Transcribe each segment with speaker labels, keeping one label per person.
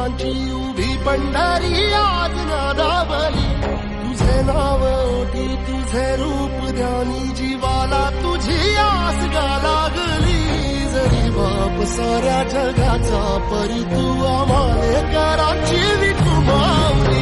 Speaker 1: विठ्ठलांची उभी पंढरी आज नादावली तुझे नाव ओठी तुझे रूप ध्यानी जीवाला तुझी आस गा लागली जरी बाप साऱ्या जगाचा परी तू आम्हाले कराची विठू माऊली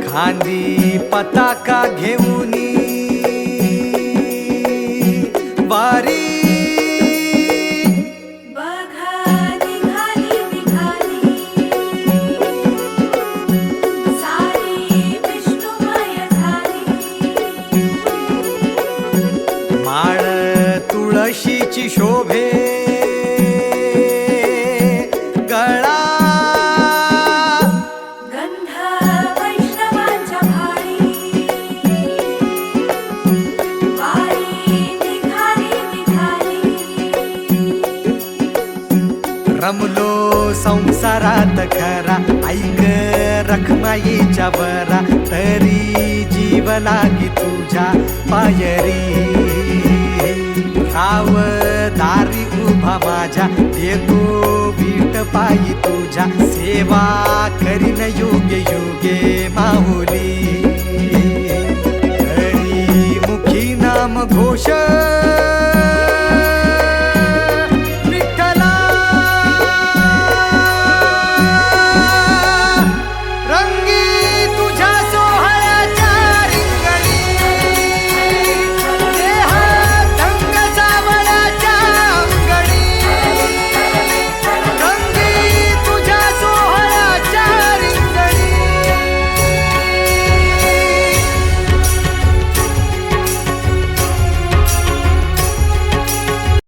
Speaker 2: खांदी पताका घेऊनी वारी
Speaker 3: बघा निघाली निघाली सारी विष्णुमय झाली
Speaker 2: माळ तुळशीची शोभे गळा
Speaker 3: गंध वैष्णवांच्या भाळी वारी निघाली निघाली
Speaker 2: रमलो संसारात खरा ऐक रखमाईच्या बरा तरी जीव लागी तुझ्या पायरी राव दारी उभा माझ्या देतो वीट पायी तुझ्या सेवा करीन योगे योगे माहुली